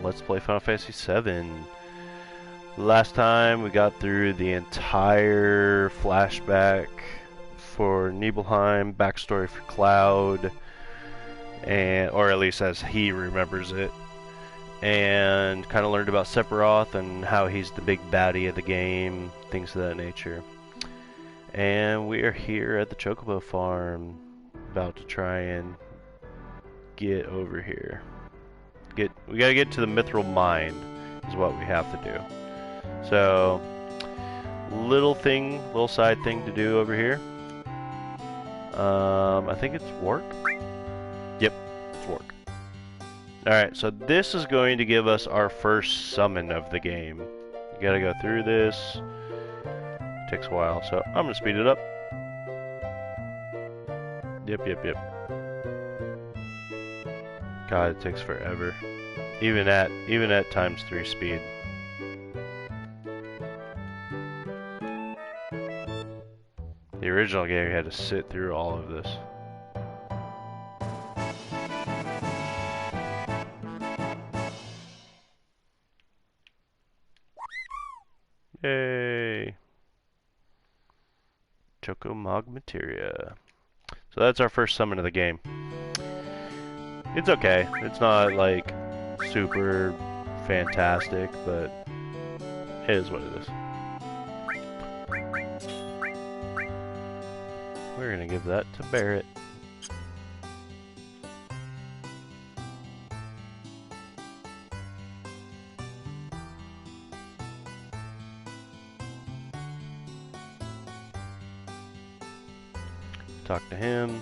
Let's play Final Fantasy 7. Last time we got through the entire flashback for Nibelheim, backstory for Cloud, and or at least as he remembers it, and kind of learned about Sephiroth and how he's the big baddie of the game, things of that nature. And we are here at the Chocobo farm, about to try and get over here. We gotta get to the Mythril Mine, is what we have to do. So, little side thing to do over here. I think it's work. Yep, it's work. Alright, so this is going to give us our first summon of the game. You gotta go through this. It takes a while, so I'm gonna speed it up. Yep. God, it takes forever. Even at ×3 speed. The original game, you had to sit through all of this. Yay! Choco Materia. So that's our first summon of the game. It's okay. It's not like super fantastic, but it is what it is. We're gonna give that to Barrett. Talk to him.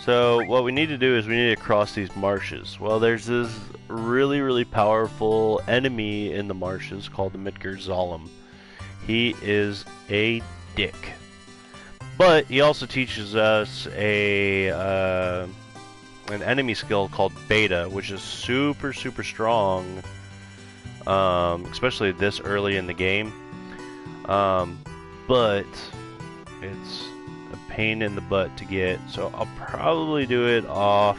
So what we need to do is we need to cross these marshes. Well, there's this really powerful enemy in the marshes called the Midgard. He is a dick. But he also teaches us an enemy skill called Beta, which is super strong, especially this early in the game. But it's a pain in the butt to get, so I'll probably do it off,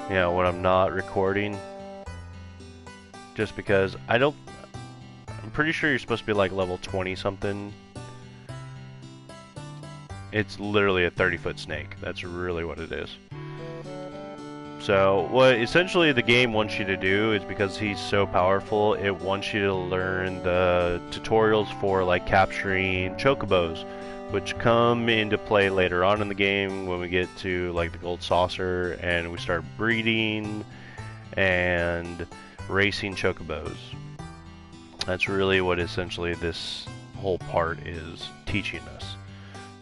when I'm not recording, just because I'm pretty sure you're supposed to be like level 20 something. It's literally a 30-foot snake. That's really what it is. So, what essentially the game wants you to do is, because he's so powerful, it wants you to learn the tutorials for like capturing chocobos, which come into play later on in the game when we get to like the gold saucer and we start breeding and racing chocobos. That's really what essentially this whole part is teaching us.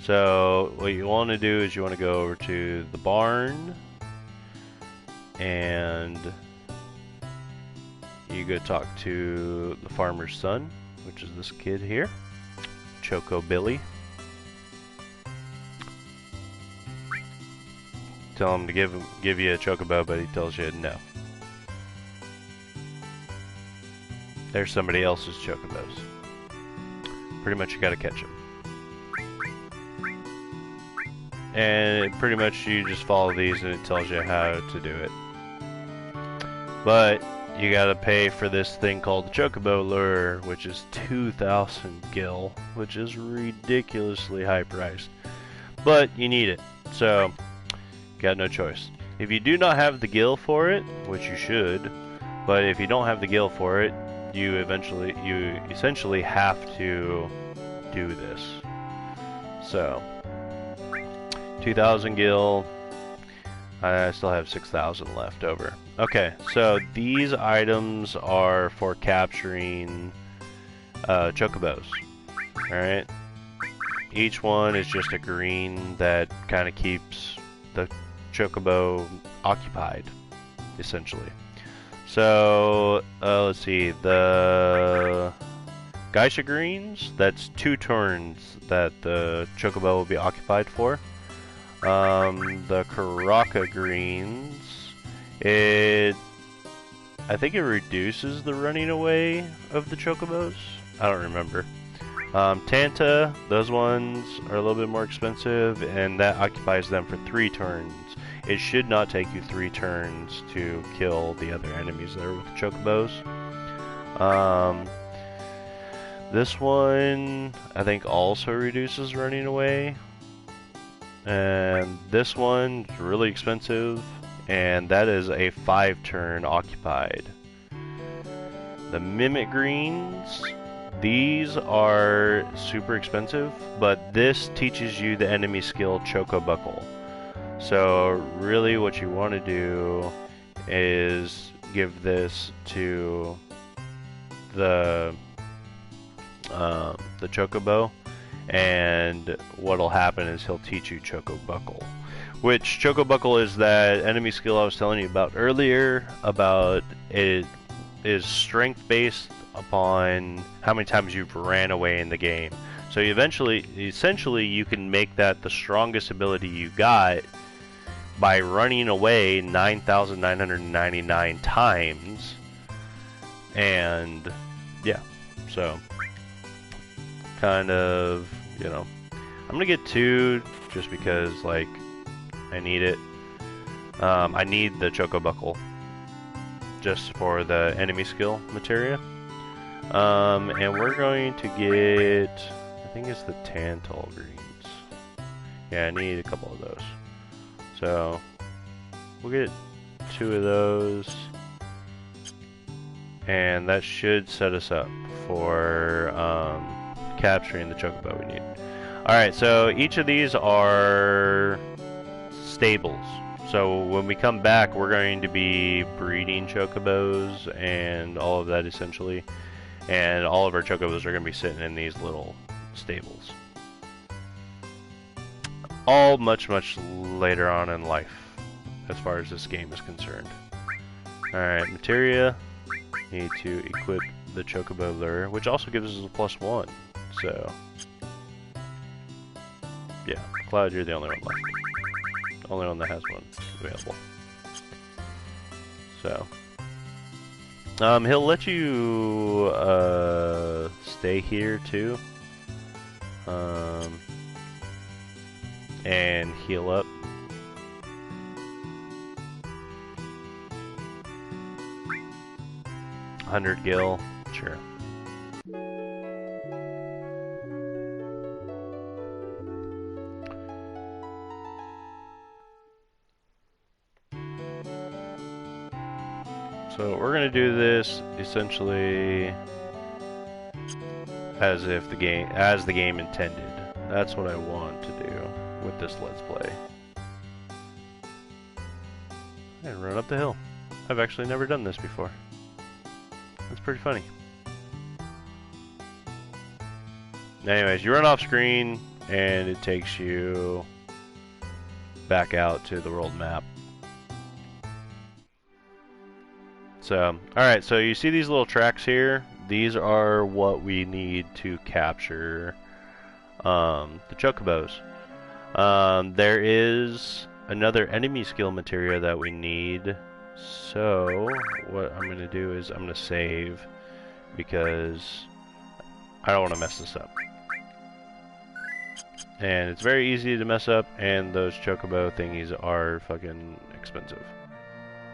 So what you want to do is you want to go over to the barn and you go talk to the farmer's son, which is this kid here, Choco Billy. Tell him to give you a chocobo, but he tells you no. There's somebody else's chocobos. Pretty much you gotta catch them. And pretty much you just follow these and it tells you how to do it. But you gotta pay for this thing called the Chocobo Lure, which is 2,000 gil, which is ridiculously high priced. But you need it, so got no choice. If you do not have the gil for it, which you should, but if you don't have the gil for it, you essentially have to do this. So 2,000 gil. I still have 6,000 left over. Okay, so these items are for capturing chocobos. Alright? Each one is just a green that kind of keeps the chocobo occupied, essentially. So, let's see, the Geisha greens, that's 2 turns that the chocobo will be occupied for. The Karaka greens, I think it reduces the running away of the chocobos. I don't remember. Tanta, those ones are a little bit more expensive, and that occupies them for 3 turns. it should not take you 3 turns to kill the other enemies there with the chocobos. This one, I think, also reduces running away. And this one's really expensive, and that is a 5-turn occupied. The Mimic Greens, these are super expensive, but this teaches you the enemy skill Choco Buckle. So really what you want to do is give this to the Chocobo, and what'll happen is he'll teach you Choco Buckle, which Choco Buckle is that enemy skill I was telling you about earlier. About it is strength based upon how many times you've ran away in the game. So essentially you can make that the strongest ability you got by running away 9,999 times. And yeah, so kind of, you know, I'm gonna get 2 just because, like, I need it. I need the Choco Buckle just for the enemy skill Materia. And we're going to get, I think it's the Tantal Greens. Yeah, I need a couple of those. So we'll get 2 of those, and that should set us up for capturing the Chocobo we need. Alright, so each of these are stables. So when we come back, we're going to be breeding Chocobos and all of that essentially. And all of our Chocobos are going to be sitting in these little stables. All much later on in life, as far as this game is concerned. Alright, Materia. Need to equip the Chocobo Lure, which also gives us a +1. So, yeah, Cloud, you're the only one left. The only one that has one available. So, he'll let you stay here too, and heal up. $100 gil, sure. So we're gonna do this essentially as the game intended. That's what I want to do with this Let's Play. And run up the hill. I've actually never done this before. That's pretty funny. Anyways, you run off screen and it takes you back out to the world map. So, alright, so you see these little tracks here? These are what we need to capture the Chocobos. There is another enemy skill materia that we need. So, what I'm going to do is I'm going to save because I don't want to mess this up. And it's very easy to mess up, and those Chocobo thingies are fucking expensive.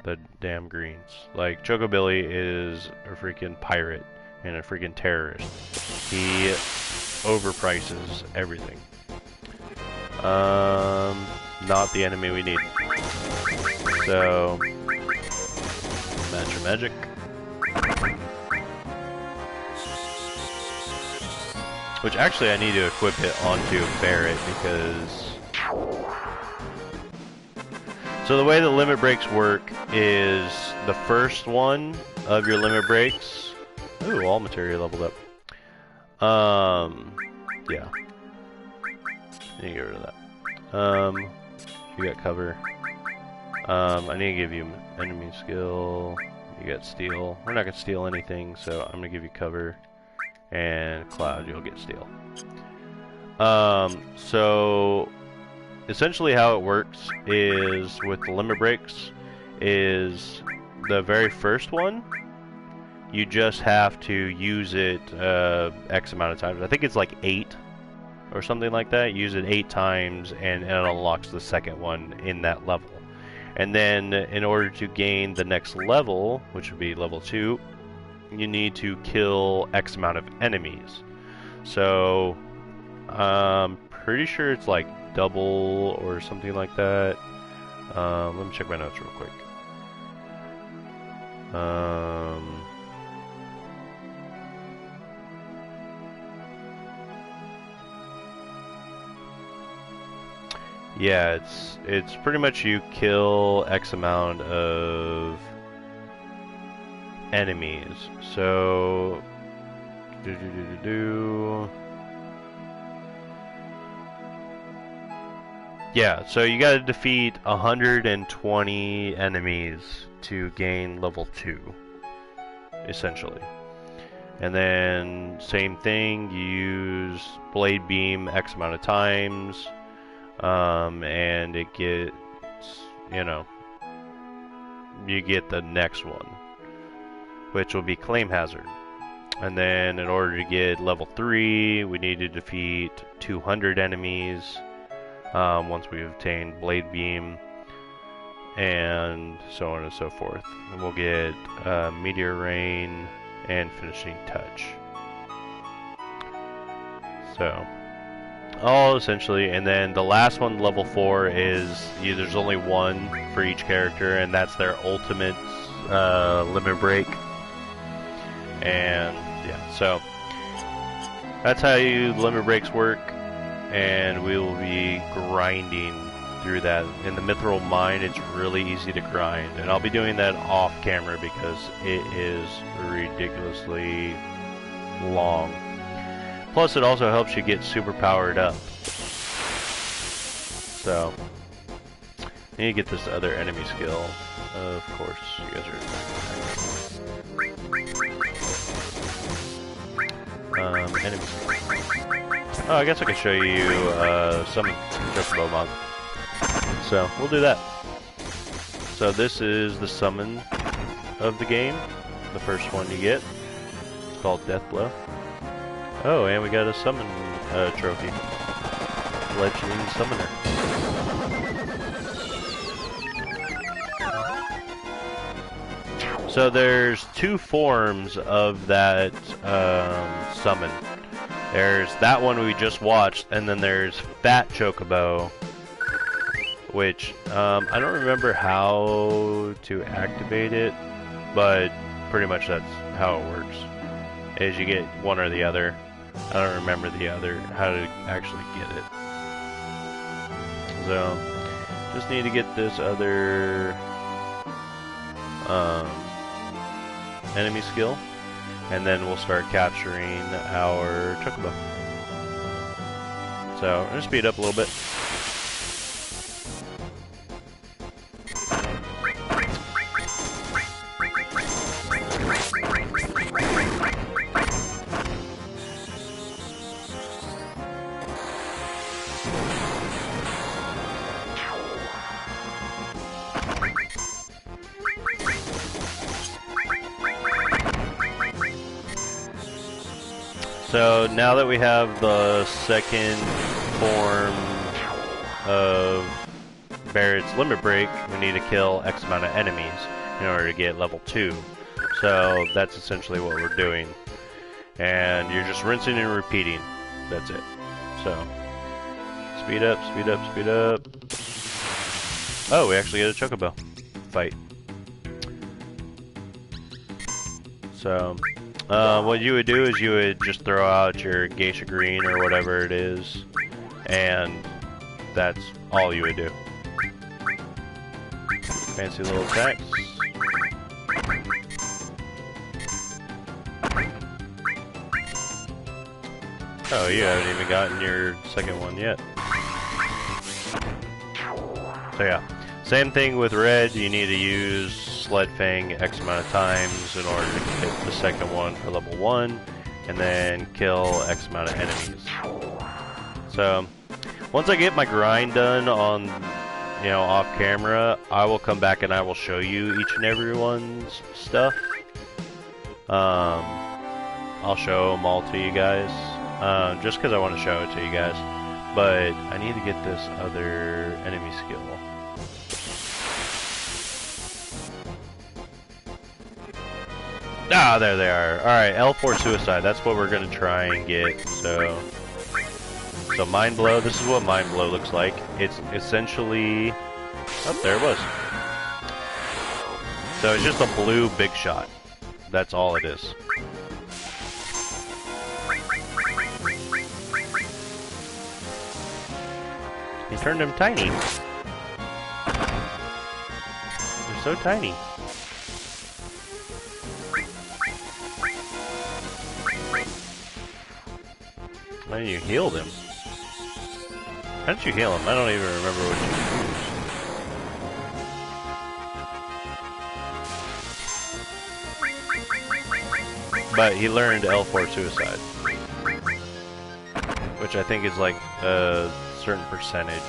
The damn greens. Like, Chocobilly is a freaking pirate and a freaking terrorist. He overprices everything. Not the enemy we need. So, match your magic. Which actually I need to equip it onto Barret because... So the way the limit breaks work is the first one of your limit breaks... Ooh, all materia leveled up. Yeah. Need to get rid of that. You got cover. I need to give you enemy skill. You got steal. We're not going to steal anything, so I'm going to give you cover. And Cloud, you'll get steal. So essentially how it works is with the limit breaks is the very first one, you just have to use it X amount of times. I think it's like 8 or something like that. Use it 8 times and it unlocks the second one in that level. And then in order to gain the next level, which would be level 2, you need to kill X amount of enemies. So I'm pretty sure it's like double or something like that. Let me check my notes real quick. Yeah, it's pretty much you kill X amount of enemies. So yeah, so you gotta defeat 120 enemies to gain level 2, essentially. And then same thing, you use Blade Beam X amount of times. And it gets, you know, you get the next one, which will be Claim Hazard. And then in order to get level 3, we need to defeat 200 enemies once we've obtained Blade Beam, and so on and so forth. And we'll get Meteor Rain and Finishing Touch. So all essentially, and then the last one, level 4, is there's only one for each character, and that's their ultimate limit break. And yeah, so that's how limit breaks work, and we will be grinding through that. In the Mythril Mine, it's really easy to grind, and I'll be doing that off camera because it is ridiculously long. Plus, it also helps you get super powered up. So, I need to get this other enemy skill. Of course, you guys are enemy skill. Oh, I guess I could show you some Chocobo mod. So, we'll do that. So, this is the summon of the game. The first one you get. It's called Death Blow. Oh, and we got a summon trophy. Legend Summoner. So there's 2 forms of that summon. There's that one we just watched, and then there's Fat Chocobo, which I don't remember how to activate it, but pretty much that's how it works. Is you get one or the other. I don't remember the other, how to actually get it. So, just need to get this other enemy skill, and then we'll start capturing our Chocobo. So, I'm going to speed up a little bit. So now that we have the second form of Barrett's limit break, we need to kill X amount of enemies in order to get level 2. So that's essentially what we're doing. And you're just rinsing and repeating. That's it. So speed up, speed up, speed up. Oh, we actually get a Chocobo fight. So what you would do is you would just throw out your Geisha Green or whatever it is, and that's all you would do. Fancy little attacks. Oh, you haven't even gotten your second one yet. So yeah, same thing with red. You need to use Sled Fang X amount of times in order to hit the second one for level 1, and then kill X amount of enemies. So once I get my grind done on, off camera, I will come back and I will show you each and everyone's stuff. I'll show them all to you guys, just because I want to show it to you guys. But I need to get this other enemy skill. Ah, there they are. Alright, L4 Suicide. That's what we're gonna try and get. So Mind Blow. This is what Mind Blow looks like. It's essentially... Oh, there it was. So it's just a blue big shot. That's all it is. He turned them tiny. They're so tiny. Why didn't you heal them? How did you heal him? I don't even remember what you used. But he learned L4 Suicide. Which I think is like a certain percentage.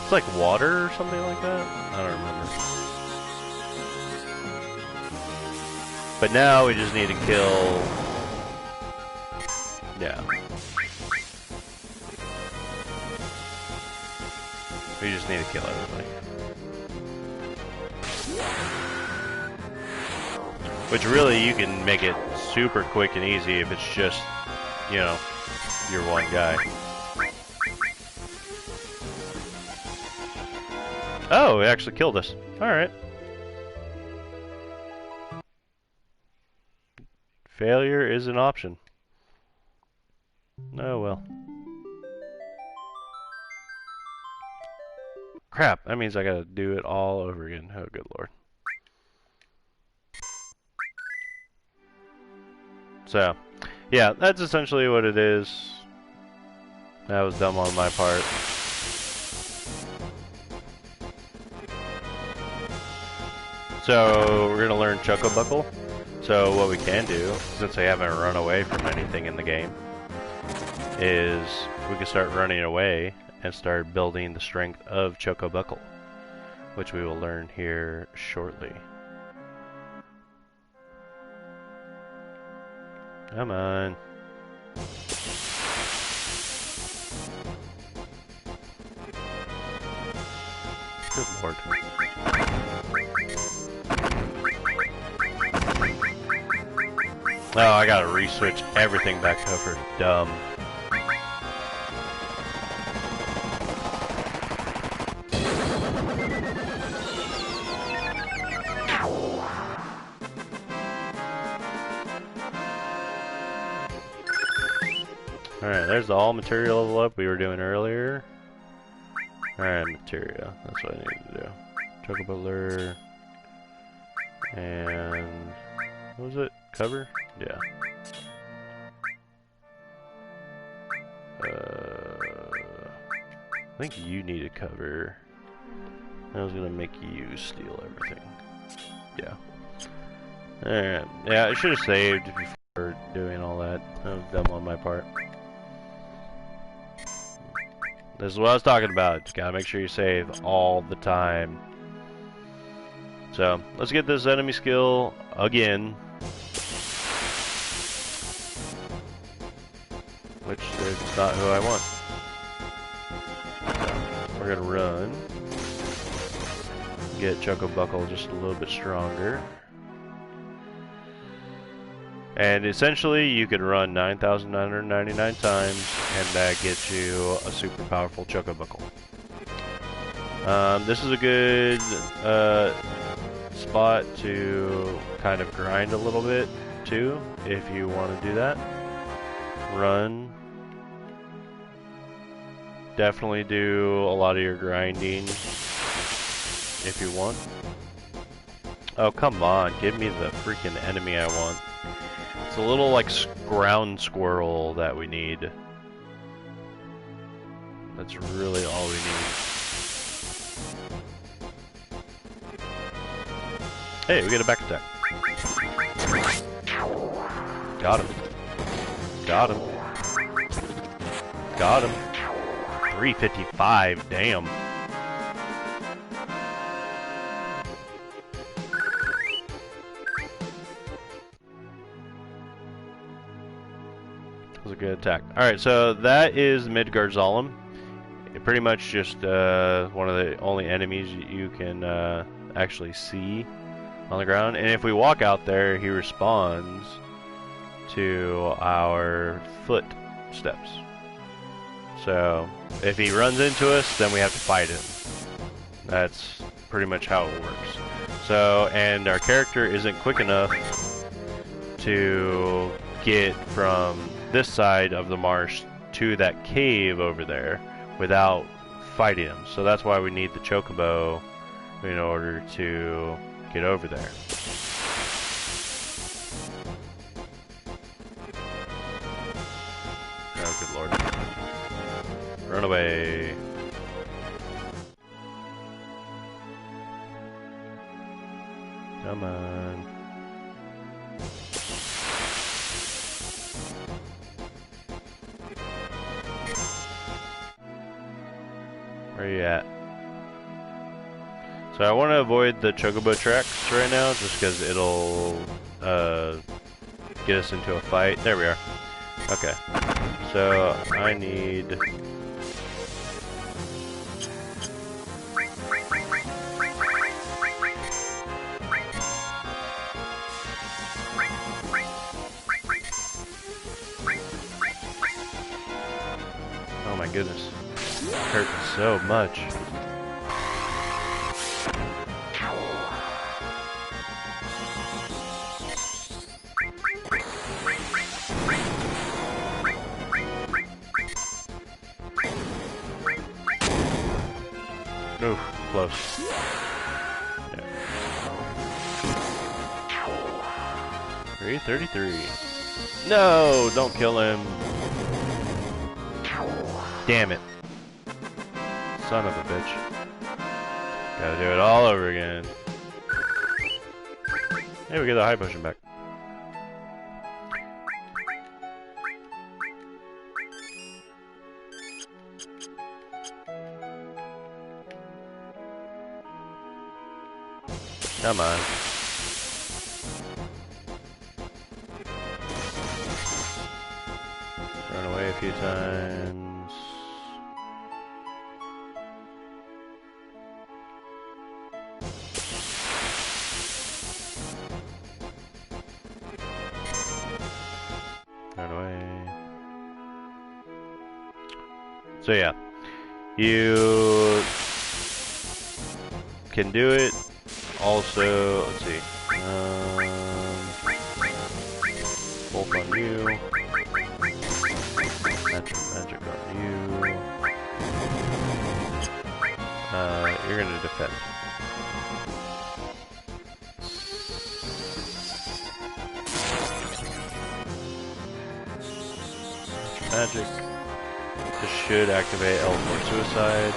It's like water or something like that? I don't remember. But now we just need to kill... Yeah. We just need to kill everybody. Which really, you can make it super quick and easy if it's just, you know, your one guy. Oh, it actually killed us. Alright. Failure is an option. Oh well. Crap, that means I gotta do it all over again. Oh good lord. So, yeah, that's essentially what it is. That was dumb on my part. So, we're gonna learn Chocobuckle. So, what we can do, since I haven't run away from anything in the game, is we can start running away and start building the strength of Chocobuckle, which we will learn here shortly. Come on. Good lord. Oh, I gotta re-switch everything back over. Dumb. Alright, there's the all Materia level up we were doing earlier. Alright, Materia. That's what I need to do. Chocobo Lure. And... what was it? Cover? Yeah. I think you need a cover. I was gonna make you steal everything. Yeah. Alright. Yeah, I should have saved before doing all that. That was dumb on my part. This is what I was talking about. Just gotta make sure you save all the time. So, let's get this enemy skill again. Which is not who I want. So, we're gonna run. Get Chocobuckle just a little bit stronger. And essentially, you can run 9,999 times, and that gets you a super powerful Chocobuckle. This is a good spot to kind of grind a little bit, too, if you want to do that. Run. Definitely do a lot of your grinding, if you want. Oh, come on, give me the freaking enemy I want. It's a little like ground squirrel that we need. That's really all we need. Hey, we get a back attack. Got him. Got him. Got him. 355, damn. Was a good attack. Alright, so that is Midgard Zalem. Pretty much just one of the only enemies you can actually see on the ground. And if we walk out there, he responds to our footsteps. So if he runs into us, then we have to fight him. That's pretty much how it works. So, and our character isn't quick enough to get from this side of the marsh to that cave over there without fighting him. So that's why we need the Chocobo in order to get over there. Oh, good lord. Run away. Come on. Where are you at? So I want to avoid the Chocobo tracks right now, just because it'll get us into a fight. There we are. Okay. So I need... Oh my goodness. It hurts so much. Ooh, close. Yeah. 333. No, don't kill him. Damn it. Son of a bitch. Gotta do it all over again. Hey, we get the high potion back. Come on. Run away a few times. Run away. So yeah, you can do it. Also, let's see. Bolt on you. Magic on you. You're gonna defend. Magic. This should activate L4 Suicide.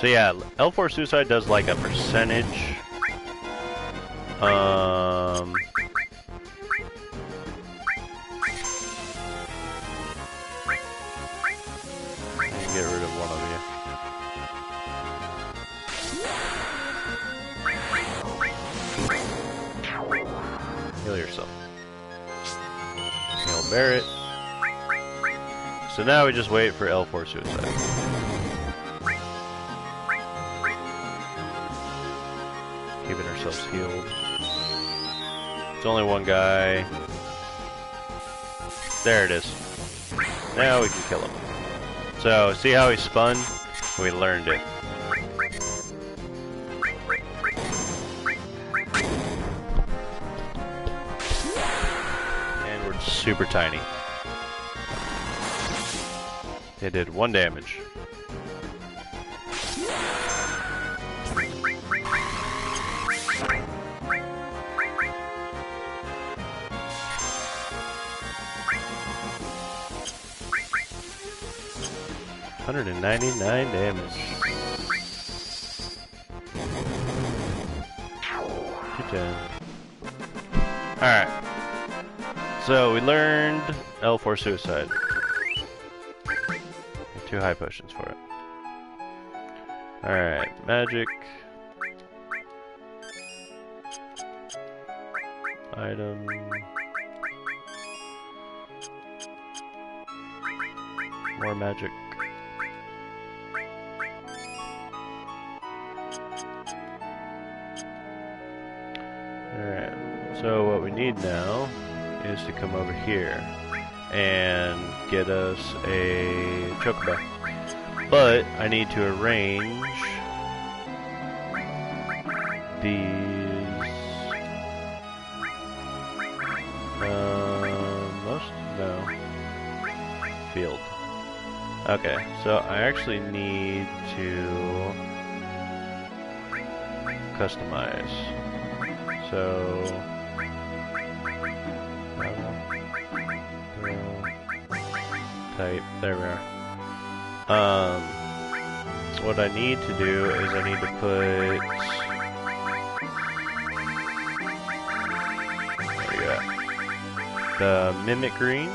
So yeah, L4 Suicide does like a percentage. I can get rid of one of you. Heal yourself. Heal Barret. So now we just wait for L4 Suicide. Keeping ourselves healed. It's only one guy. There it is. Now we can kill him. So, see how he spun? We learned it. And we're super tiny. It did 1 damage. $199 damage. 210. Alright. So we learned L4 Suicide. 2 high potions for it. Alright, magic. Item. More magic. Alright, so what we need now is to come over here and get us a Chocobo. But I need to arrange these. No. Field. Okay, so I actually need to customize. So type, there we are. What I need to do is I need to put, what do you got? The mimic greens.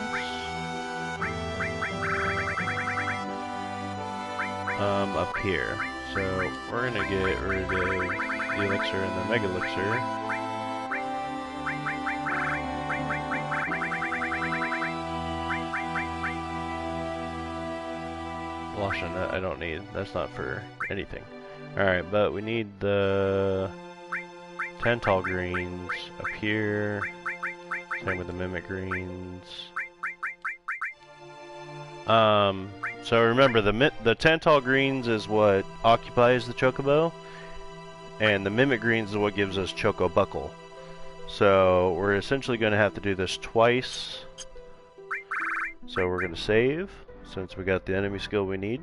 Up here. So we're gonna get rid of the elixir and the mega elixir. Lotion that I don't need. That's not for anything. Alright, but we need the Tantall greens up here. Same with the mimic greens. So remember, the Tantall greens is what occupies the Chocobo, and the mimic greens is what gives us Choco Buckle. So we're essentially going to have to do this twice. So we're going to save, since we got the enemy skill we need.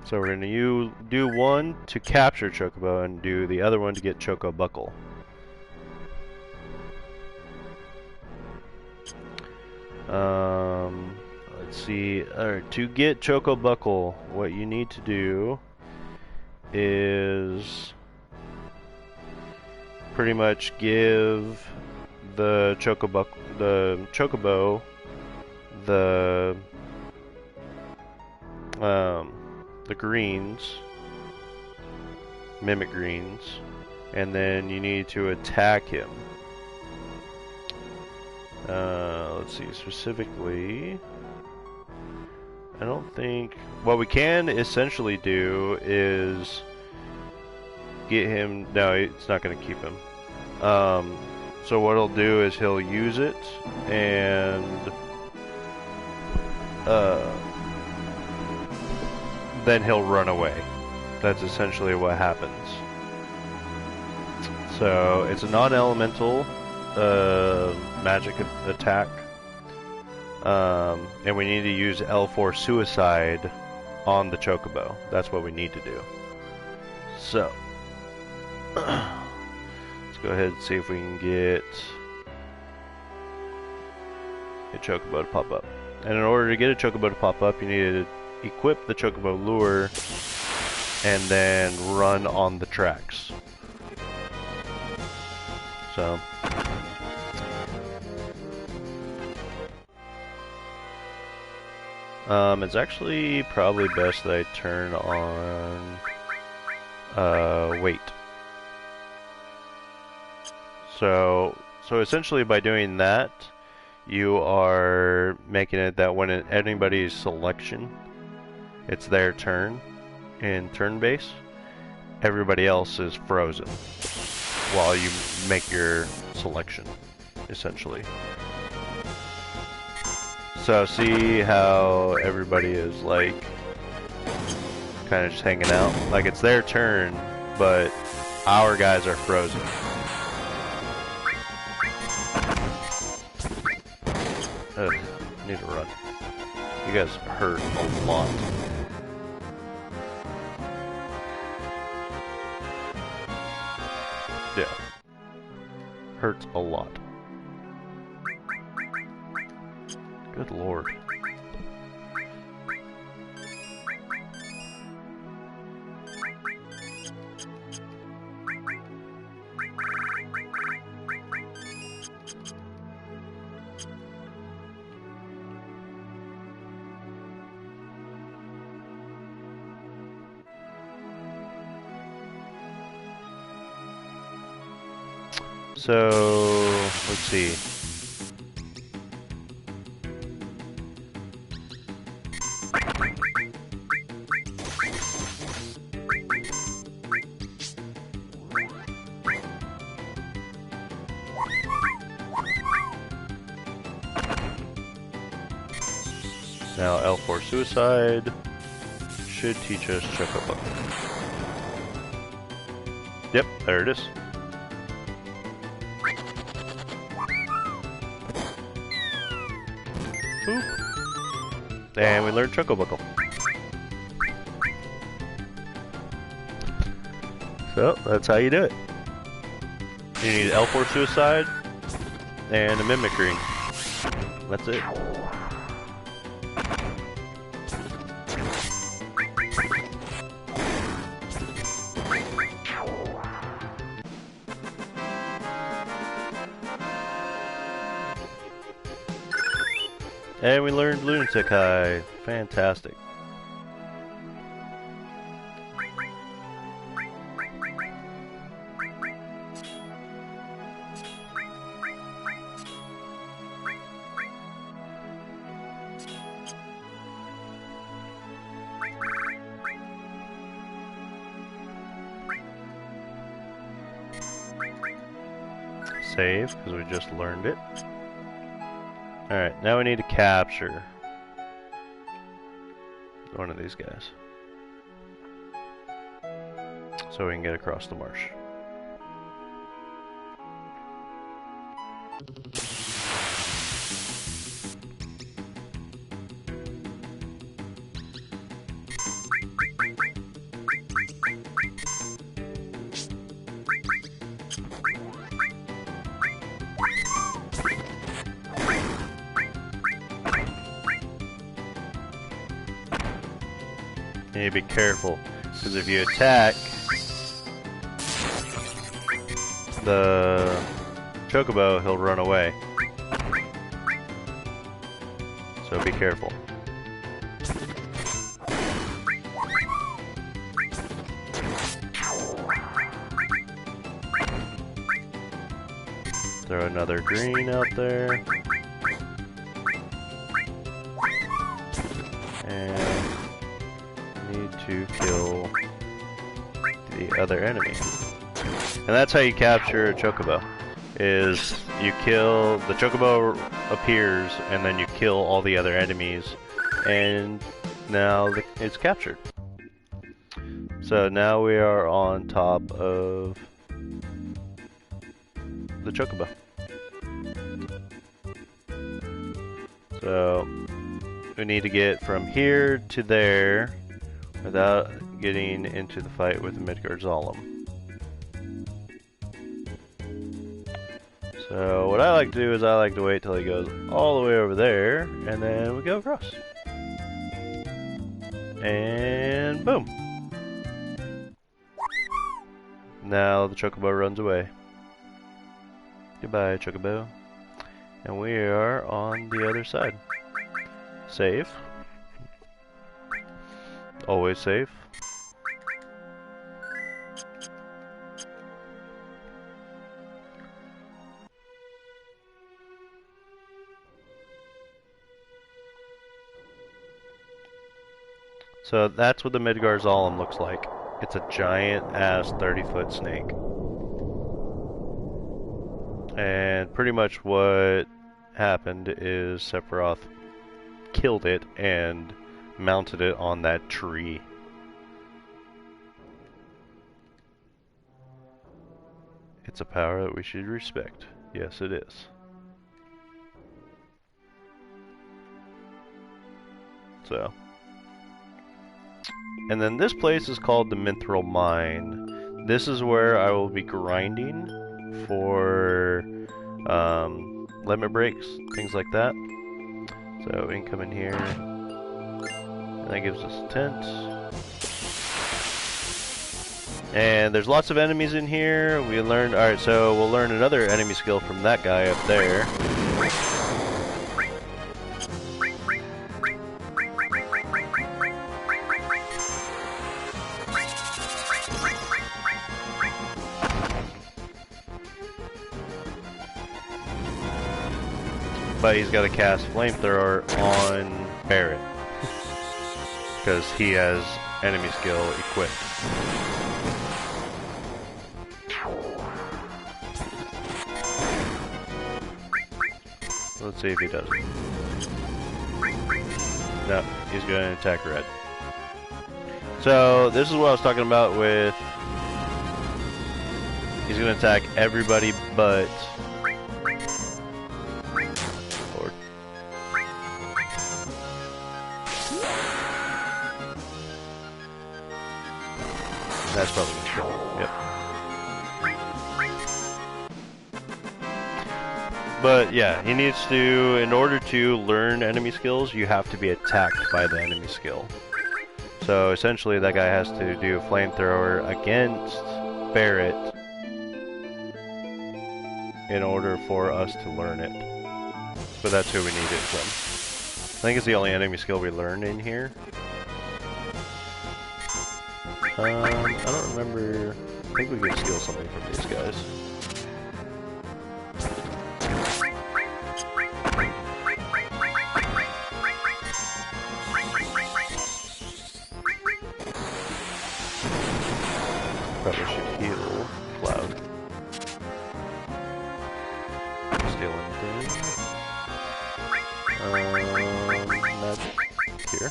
So we're going to do one to capture Chocobo and do the other one to get Choco Buckle. Let's see. Alright, to get Choco Buckle, what you need to do is pretty much give the Chocobo the greens, mimic greens, and then you need to attack him. Let's see, specifically, I don't think, what we can essentially do is get him, no, it's not going to keep him. So what he'll do is he'll use it, and then he'll run away. That's essentially what happens. So it's a non-elemental magic attack, and we need to use L4 Suicide on the Chocobo. That's what we need to do. So let's go ahead and see if we can get a Chocobo to pop up. And in order to get a Chocobo to pop up, you need to equip the Chocobo Lure and then run on the tracks. So it's actually probably best that I turn on wait. So essentially by doing that, you are making it that when anybody's selection, it's their turn in turn base, everybody else is frozen while you make your selection, essentially. So see how everybody is like kind of just hanging out? Like it's their turn, but our guys are frozen. Ugh, I need to run. You guys hurt a lot. Yeah. Hurts a lot. Good lord. So, let's see. Now L4 Suicide should teach us Chocobo. Yep, there it is. Boop. And we learned Chocobuckle. So, that's how you do it. You need L4 Suicide and a Mimicry. That's it. And we learned Lunatic High. Fantastic. Save, because we just learned it. Alright, now we need to capture one of these guys, so we can get across the marsh. You need to be careful, because if you attack the Chocobo, he'll run away. So be careful. Throw another green out there. And need to kill the other enemy. And that's how you capture a Chocobo, is you kill, the Chocobo appears, and then you kill all the other enemies, and now it's captured. So now we are on top of the Chocobo. So we need to get from here to there without getting into the fight with Midgard Zalem. So what I like to do is I like to wait till he goes all the way over there, and then we go across. And boom! Now the Chocobo runs away. Goodbye, Chocobo. And we are on the other side. Save. Always save. So that's what the Midgard Zalem looks like. It's a giant ass 30-foot snake. And pretty much what happened is Sephiroth killed it and mounted it on that tree. It's a power that we should respect. Yes, it is. So. And then this place is called the Mythril Mine. This is where I will be grinding for limit breaks, things like that. So we can come in here, and that gives us a tent. And there's lots of enemies in here. We learned, alright, so we'll learn another enemy skill from that guy up there. But he's got to cast Flamethrower on Barret, because he has enemy skill equipped. Let's see if he does it. No, he's going to attack red. So, this is what I was talking about with... He's going to attack everybody but... Lord. That's probably going to kill him. Yep. But yeah, he needs to, in order to learn enemy skills, you have to be attacked by the enemy skill. So essentially that guy has to do a flamethrower against Barret in order for us to learn it. But that's who we need it from. I think it's the only enemy skill we learn in here. I don't remember. I think we could steal something from these guys. Probably should heal Cloud. Steal anything. Magic here.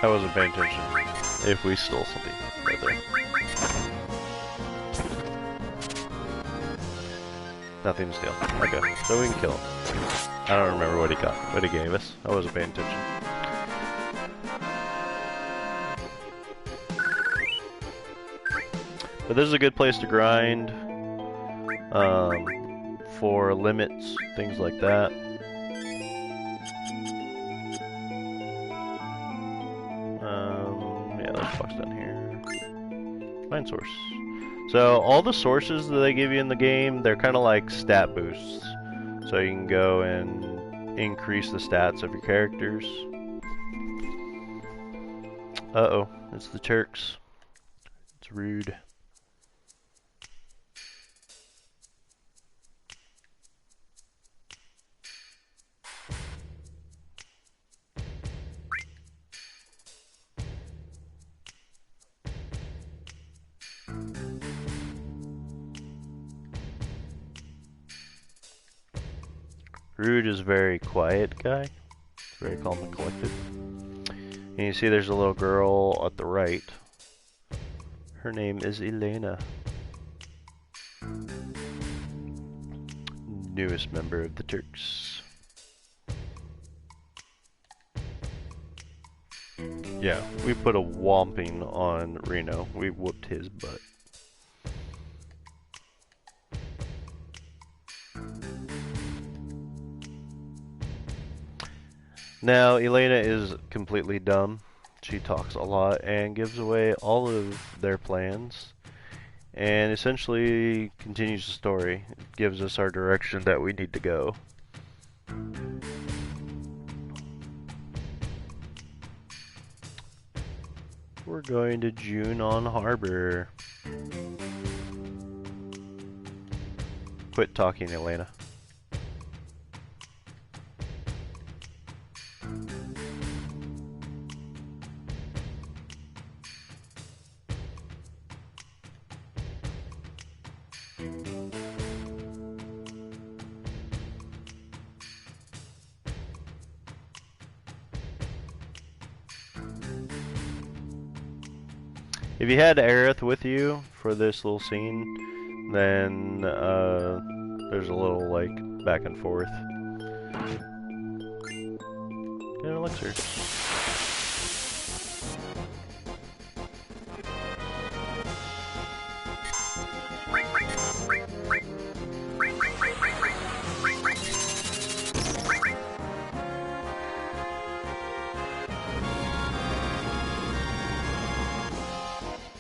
I wasn't paying attention if we stole something right there. Nothing to steal. Okay, so we can kill him. I don't remember what he gave us. I wasn't paying attention. But this is a good place to grind for limits, things like that. Yeah, there's a box down here. Mine source. So all the sources that they give you in the game, they're kind of like stat boosts. So you can go and increase the stats of your characters. Uh-oh, it's the Turks. It's rude. Rude is a very quiet guy, very calm and collected. And you see there's a little girl at the right. Her name is Elena. Newest member of the Turks. Yeah, we put a whomping on Reno. We whooped his butt. Now, Elena is completely dumb. She talks a lot and gives away all of their plans. And essentially continues the story. It gives us our direction that we need to go. We're going to Junon Harbor. Quit talking, Elena. If you had Aerith with you for this little scene, then there's a little like back and forth. Get an elixir.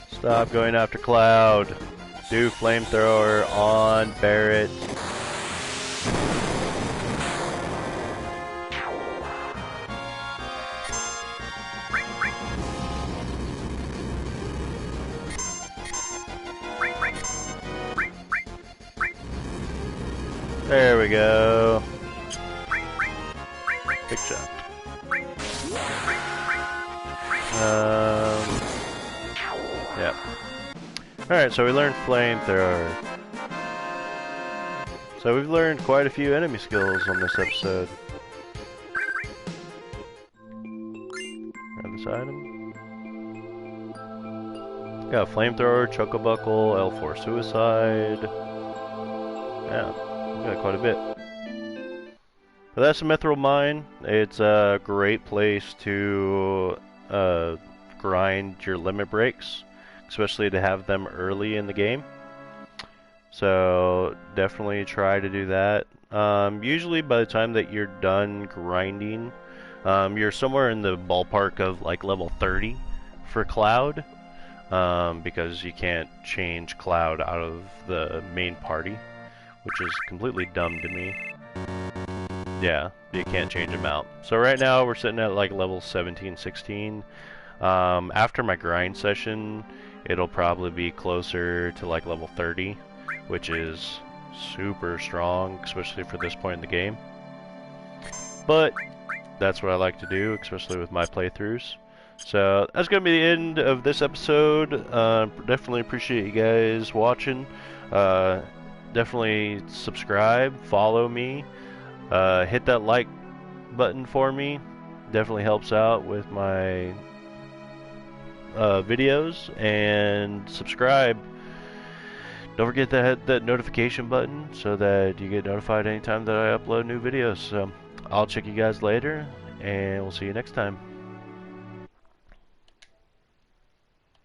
Stop going after Cloud. Do flamethrower on Barret. There we go. Big shot. Alright, so we learned Flamethrower. So we've learned quite a few enemy skills on this episode. Grab this item. Got Flamethrower, Chocobuckle, L4 Suicide. Yeah, we got quite a bit. But that's the Mythril Mine. It's a great place to grind your limit breaks, especially to have them early in the game. So definitely try to do that. Usually by the time that you're done grinding, you're somewhere in the ballpark of like level 30 for Cloud, because you can't change Cloud out of the main party, which is completely dumb to me. Yeah, you can't change them out. So right now we're sitting at like level 17, 16. After my grind session, it'll probably be closer to like level 30, which is super strong, especially for this point in the game. But that's what I like to do, especially with my playthroughs. So that's going to be the end of this episode. Definitely appreciate you guys watching. Definitely subscribe, follow me. Hit that like button for me. Definitely helps out with my videos. And subscribe. Don't forget to hit that notification button so that you get notified anytime that I upload new videos. So I'll check you guys later, and we'll see you next time.